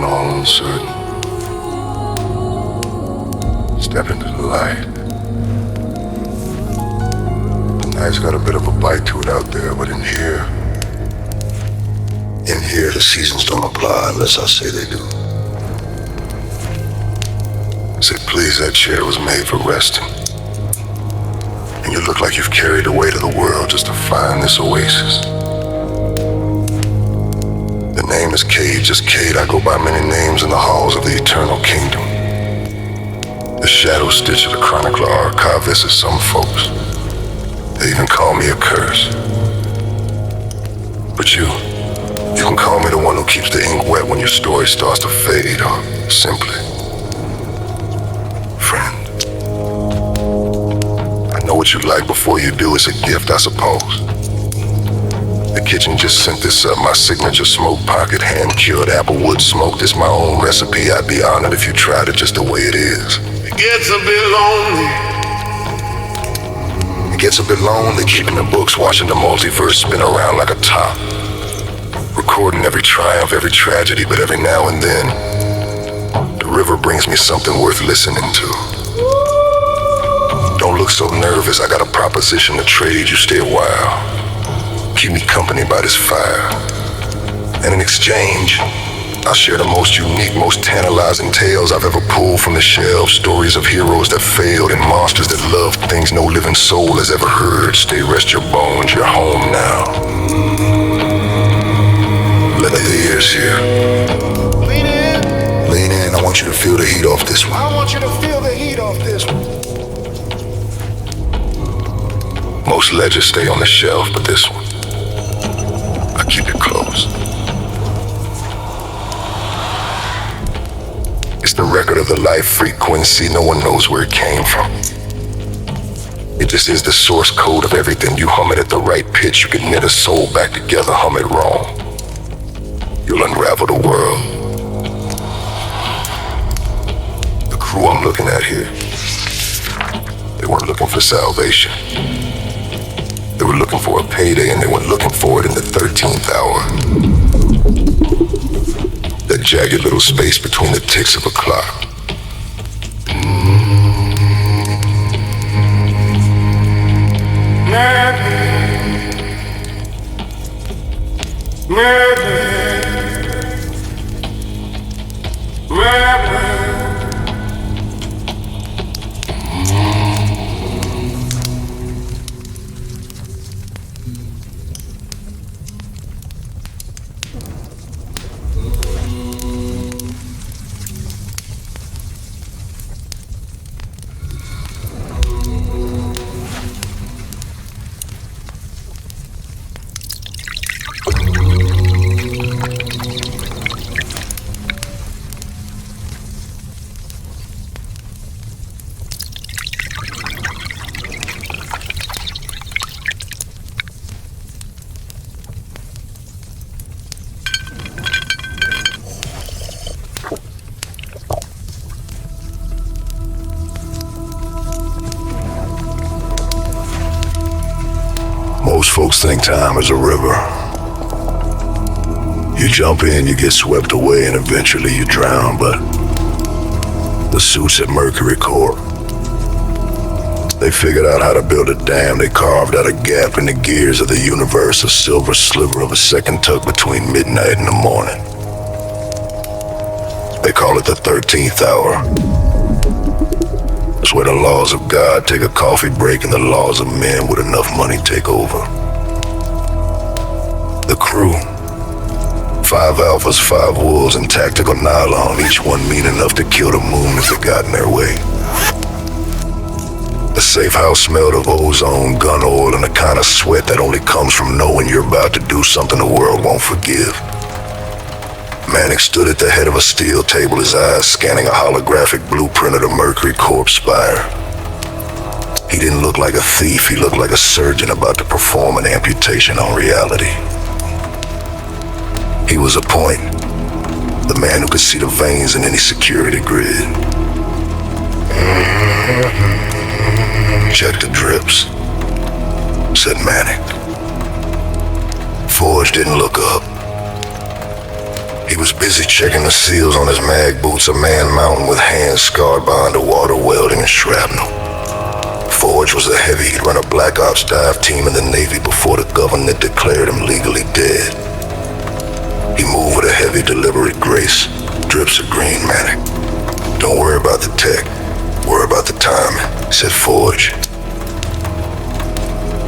all uncertain. Step into the light. The night's got a bit of a bite to it out there, but in here, the seasons don't apply unless I say they do. Say, please, that chair was made for resting. And you look like you've carried the weight of the world just to find this oasis. The name is Cade, just Cade. I go by many names in the halls of the eternal kingdom. The shadow stitch of the chronicler archivist is some folks. They even call me a curse. But you can call me the one who keeps the ink wet when your story starts to fade, or simply friend. I know what you like before you do. It's a gift, I suppose. The kitchen just sent this up, my signature smoke pocket, hand-cured applewood smoke. This my own recipe. I'd be honored if you tried it just the way it is. It gets a bit lonely. It gets a bit lonely keeping the books, watching the multiverse spin around like a top. Recording every triumph, every tragedy, but every now and then, the river brings me something worth listening to. Don't look so nervous, I got a proposition to trade you, stay a while. Keep me company by this fire. And in exchange, I'll share the most unique, most tantalizing tales I've ever pulled from the shelves. Stories of heroes that failed and monsters that loved things no living soul has ever heard. Stay, rest your bones, you're home now. Let the ears hear. Lean in. Lean in, I want you to feel the heat off this one. I want you to feel the heat off this one. Most ledgers stay on the shelf, but this one, I keep it close. It's the record of the life frequency, no one knows where it came from. It just is the source code of everything. You hum it at the right pitch, you can knit a soul back together. Hum it wrong, you'll unravel the world. The crew I'm looking at here, they weren't looking for salvation. They were looking for a payday, and they went looking for it in the 13th hour. That jagged little space between the ticks of a clock. Most folks think time is a river. You jump in, you get swept away, and eventually you drown, but the suits at Mercury Corp, they figured out how to build a dam. They carved out a gap in the gears of the universe, a silver sliver of a second tucked between midnight and the morning. They call it the 13th hour. It's where the laws of God take a coffee break and the laws of men with enough money take over. The crew, 5 alphas, 5 wolves in tactical nylon, each one mean enough to kill the moon if it got in their way. The safe house smelled of ozone, gun oil, and the kind of sweat that only comes from knowing you're about to do something the world won't forgive. Manic stood at the head of a steel table, his eyes scanning a holographic blueprint of the Mercury Corp spire. He didn't look like a thief, he looked like a surgeon about to perform an amputation on reality. He was a point, the man who could see the veins in any security grid. Check the drips, said Manic. Forge didn't look up. He was busy checking the seals on his mag boots, a man mountain with hands scarred by underwater welding and shrapnel. Forge was a heavy. He'd run a Black Ops dive team in the Navy before the government declared him legally dead. He moved with a heavy, deliberate grace, drips of green manic. Don't worry about the tech, worry about the timing, said Forge.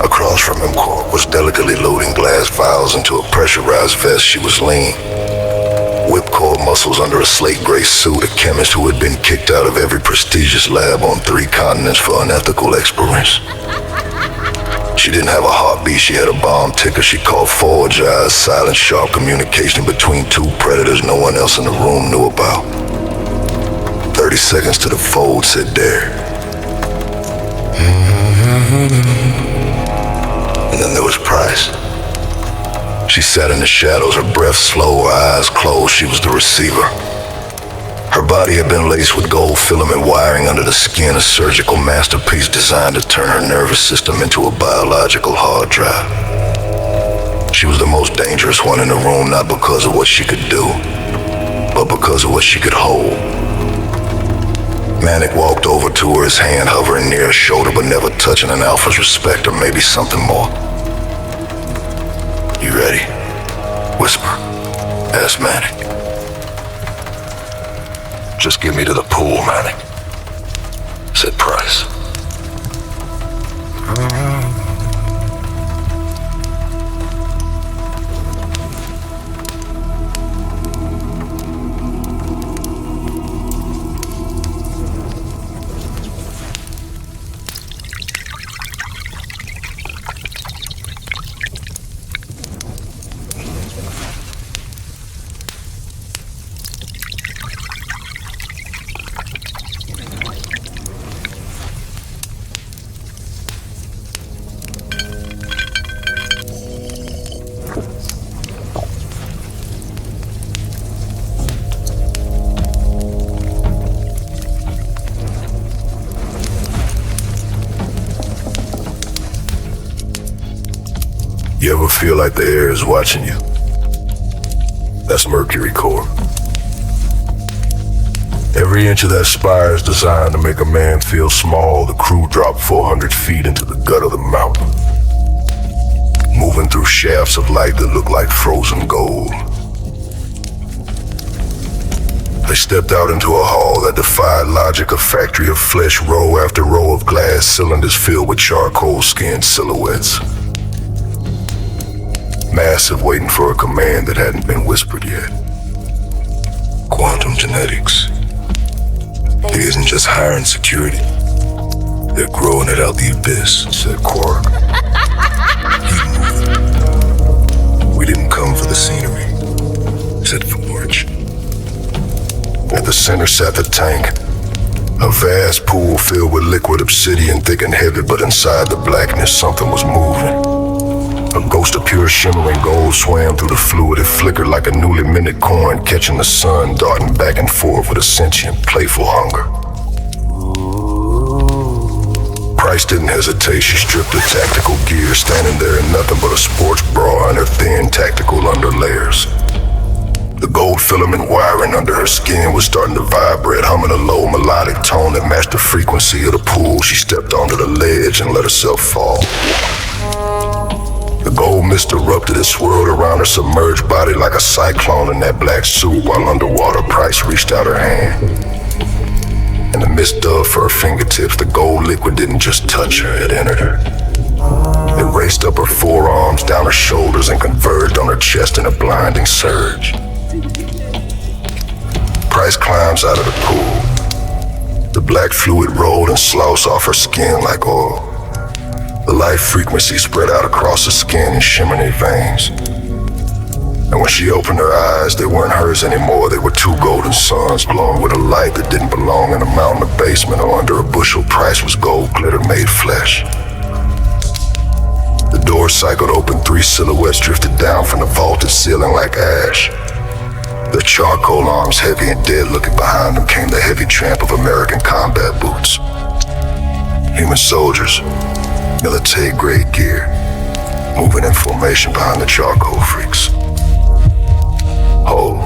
Across from him, Corp was delicately loading glass vials into a pressurized vest. She was lean. Whipcord muscles under a slate gray suit, a chemist who had been kicked out of every prestigious lab on 3 continents for unethical experience. She didn't have a heartbeat, she had a bomb ticker. She called Forge eyes, silent, sharp communication between 2 predators no one else in the room knew about. 30 seconds to the fold, said Dare. And then there was Price. She sat in the shadows, her breath slow, her eyes closed. She was the receiver. Her body had been laced with gold filament wiring under the skin, a surgical masterpiece designed to turn her nervous system into a biological hard drive. She was the most dangerous one in the room, not because of what she could do, but because of what she could hold. Manic walked over to her, his hand hovering near her shoulder, but never touching an alpha's respect, or maybe something more. You ready? Whisper. Asked Manic. Just get me to the pool, Manic, said Price. You ever feel like the air is watching you? That's Mercury Corp. Every inch of that spire is designed to make a man feel small. The crew dropped 400 feet into the gut of the mountain, moving through shafts of light that look like frozen gold. They stepped out into a hall that defied logic, a factory of flesh, row after row of glass cylinders filled with charcoal-skinned silhouettes. Massive, waiting for a command that hadn't been whispered yet. Quantum genetics. He isn't just hiring security. They're growing it out the abyss, said Quark. We didn't come for the scenery, said Forge. At the center sat the tank. A vast pool filled with liquid obsidian, thick and heavy, but inside the blackness something was moving. A ghost of pure shimmering gold swam through the fluid. It flickered like a newly minted coin catching the sun, darting back and forth with a sentient, playful hunger. Price didn't hesitate. She stripped her tactical gear, standing there in nothing but a sports bra and her thin tactical underlayers. The gold filament wiring under her skin was starting to vibrate, humming a low melodic tone that matched the frequency of the pool. She stepped onto the ledge and let herself fall. The gold mist erupted and swirled around her submerged body like a cyclone in that black suit, while underwater Price reached out her hand. In the mist dove for her fingertips, the gold liquid didn't just touch her, it entered her. It raced up her forearms, down her shoulders, and converged on her chest in a blinding surge. Price climbs out of the pool. The black fluid rolled and slouched off her skin like oil. The light frequency spread out across her skin in shimmering veins. And when she opened her eyes, they weren't hers anymore. They were 2 golden suns glowing with a light that didn't belong in a mountain or basement or under a bushel. Price was gold glitter made flesh. The door cycled open, 3 silhouettes drifted down from the vaulted ceiling like ash. Their charcoal arms heavy and dead looking behind them came the heavy tramp of American combat boots. Human soldiers, military-grade gear, moving in formation behind the charcoal freaks. Hold.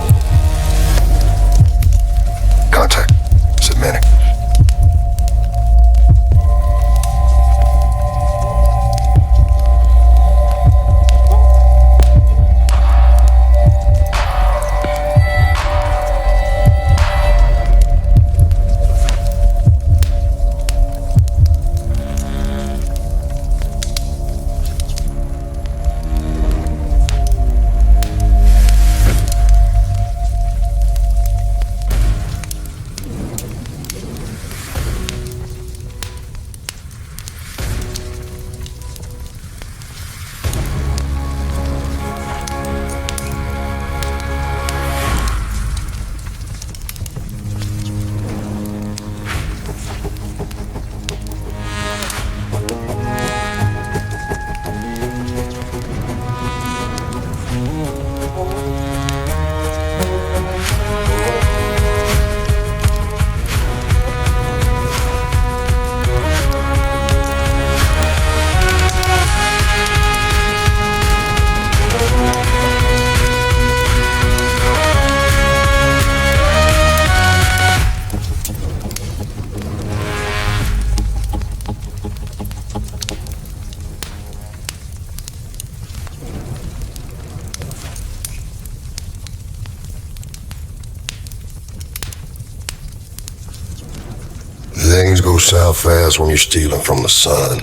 sound fast when you're stealing from the sun.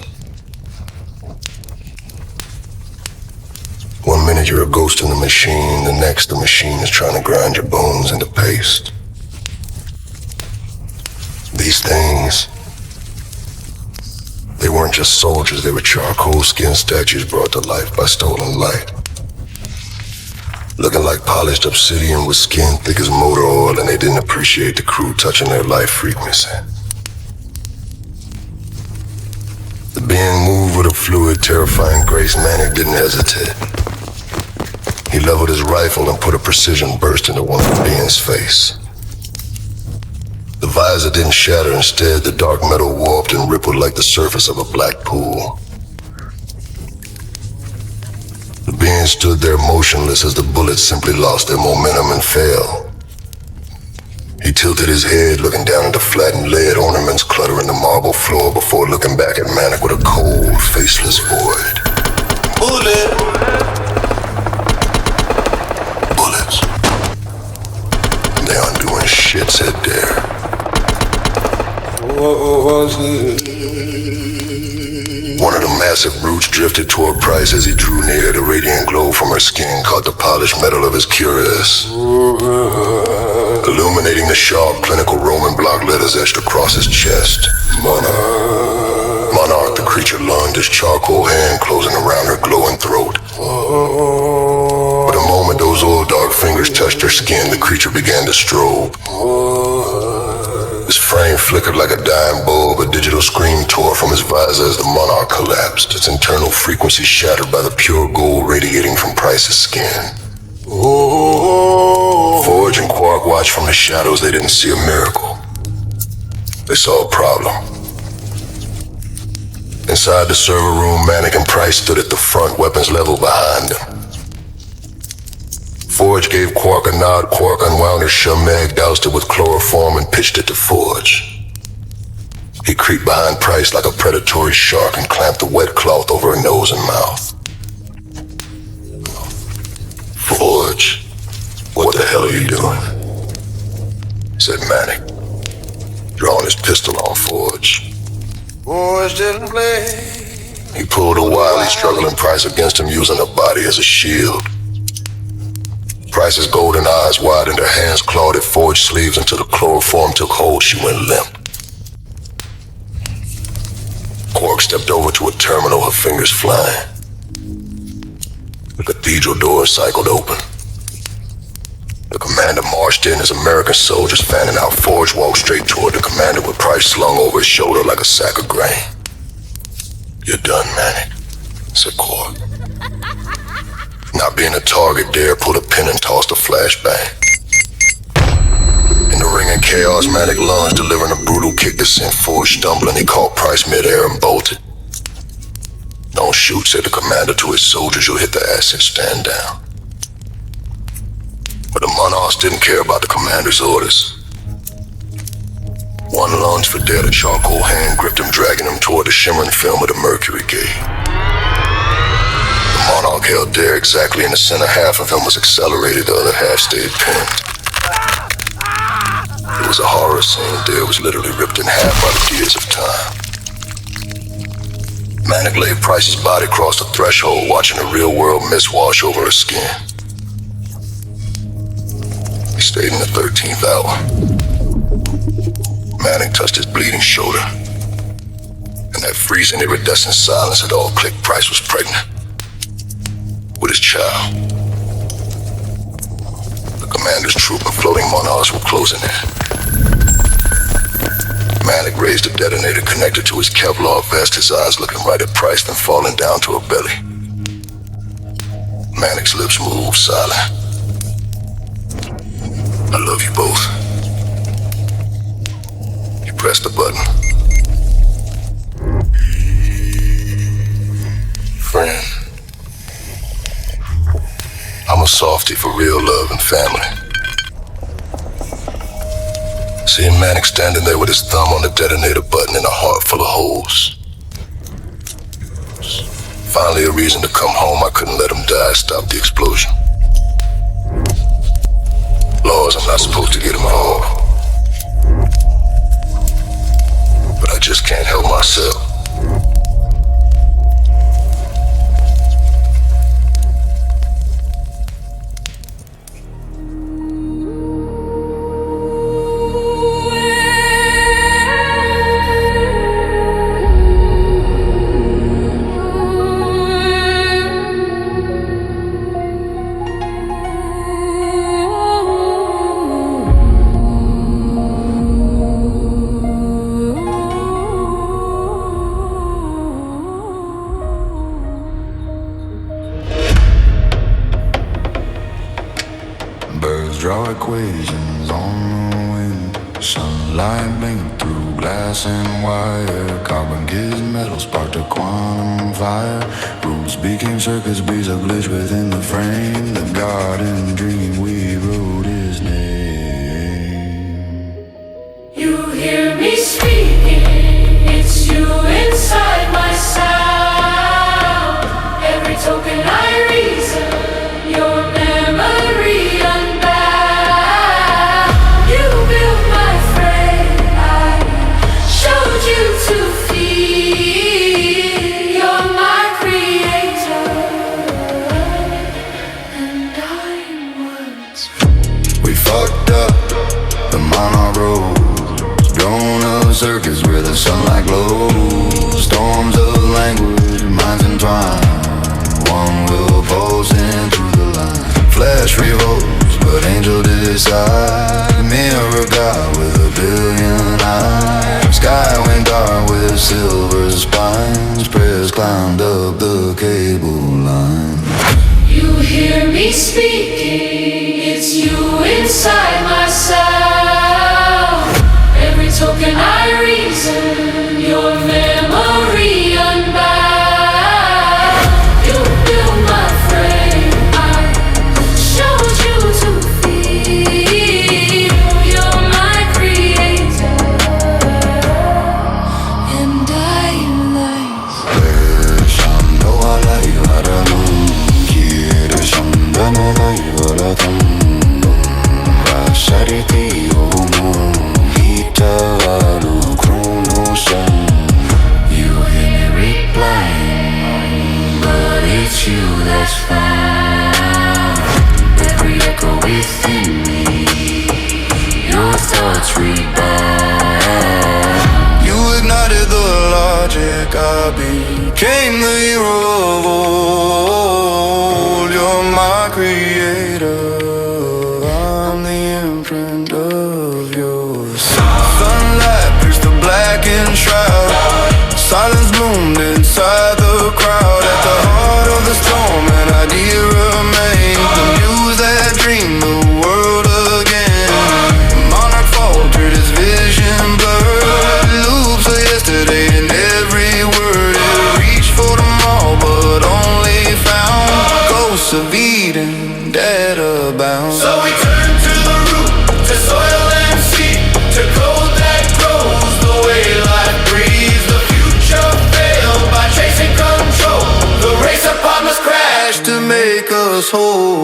One minute you're a ghost in the machine, the next the machine is trying to grind your bones into paste. These things, they weren't just soldiers, they were charcoal skin statues brought to life by stolen light. Looking like polished obsidian with skin thick as motor oil, and they didn't appreciate the crew touching their life frequency. The being moved with a fluid, terrifying grace, Manic didn't hesitate. He leveled his rifle and put a precision burst into one of the being's face. The visor didn't shatter, instead the dark metal warped and rippled like the surface of a black pool. The being stood there motionless as the bullets simply lost their momentum and fell. He tilted his head, looking down at the flattened lead ornaments cluttering the marble floor before looking back at Manic with a cold, faceless void. Bullet! Bullets. They aren't doing shit, said Dare. What was it? One of the massive brutes drifted toward Price as he drew near. The radiant glow from her skin caught the polished metal of his cuirass, illuminating the sharp, clinical Roman block letters etched across his chest. Monarch. Monarch, the creature lunged, his charcoal hand closing around her glowing throat. But the moment those old dark fingers touched her skin, the creature began to strobe. His frame flickered like a dying bulb, a digital scream tore from his visor as the Monarch collapsed, its internal frequency shattered by the pure gold radiating from Price's skin. Forge and Quark watched from the shadows. They didn't see a miracle. They saw a problem. Inside the server room, Manic and Price stood at the front, weapons leveled behind them. Forge gave Quark a nod. Quark unwound her shemag, doused it with chloroform, and pitched it to Forge. He creeped behind Price like a predatory shark and clamped the wet cloth over her nose and mouth. Forge, what the hell are you doing? Said Manic, drawing his pistol on Forge. Forge didn't play. He pulled a wily, struggling Price against him, using her body as a shield. Price's golden eyes widened, her hands clawed at Forge's sleeves until the chloroform took hold. She went limp. Quark stepped over to a terminal, her fingers flying. The cathedral door cycled open. The commander marched in, his American soldiers fanning out. Forge walked straight toward the commander with Price slung over his shoulder like a sack of grain. You're done, Manic, said Quark. Not being a target, Dare pulled a pin and tossed a flashbang. In the ringing chaos, Manic lunged, delivering a brutal kick that sent Forge stumbling. He caught Price midair and bolted. Don't shoot, said the commander to his soldiers. You'll hit the asset, stand down. But the Monarchs didn't care about the commander's orders. One lunge for Dare, the charcoal hand gripped him, dragging him toward the shimmering film of the Mercury gate. The Monarch held Dare exactly in the center. Half of him was accelerated, the other half stayed pinned. It was a horror scene. Dare was literally ripped in half by the gears of time. Manic laid Price's body across the threshold, watching the real world mist wash over her skin. He stayed in the 13th hour. Manic touched his bleeding shoulder. In that freezing, iridescent silence, it all clicked. Price was pregnant. With his child. The commander's troop and floating Monarchs were closing in. Manic raised a detonator connected to his Kevlar vest, his eyes looking right at Price, then falling down to her belly. Manic's lips moved, silent. I love you both. He pressed the button. Friend. I'm a softie for real love and family. Seeing Manic standing there with his thumb on the detonator button and a heart full of holes. Finally a reason to come home. I couldn't let him die, stop the explosion. Laws, I'm not supposed to get involved. But I just can't help myself. Birds draw equations on the wind. Sunlight blink through glass and wire. Carbon gives metal, sparked a quantum fire. Roots became circuits, beats a glitch within the frame. The garden dream, we wrote his name. You hear me speaking, it's you inside my sound. Every token I reason, your memory unbound. You built my frame, I showed you to feel. You're my creator, and I was. We fucked up, the monarch roads, blown up circuits where the sunlight glows. Storms of language, minds entwined. One will pulse into the line. Flesh revolts, but angel decide. Mirror God with a billion eyes. Sky went dark with silver spines. Prayers climbed up the cable line. You hear me speaking, it's you inside my sound. Every token I reason, your memory unbound. You built my frame, I showed you to feel. You're my creator, and I lies. Lasciando alla ivarano, chiede scendano alla ivaratam. Rasariti omo, itavaru chronosan. You hear me replying, but it's you that's found. Every echo within me, your thoughts rebound. You ignited the logic, I became the hero of old. You're my creator, I'm the imprint of yours. Sunlight pierced the blackened shroud. Silence bloomed inside the crowd. At the heart of the storm, an idea remained. The muse that dreamed the world again. Monarch faltered, his vision blurred. Loops of yesterday in every word. It reached for tomorrow, but only found ghosts of Eden, dead abound. So we turn to the root, to soil and seed, to code that grows the way life breathes. The future failed by chasing control. The race upon us crashed to make us whole.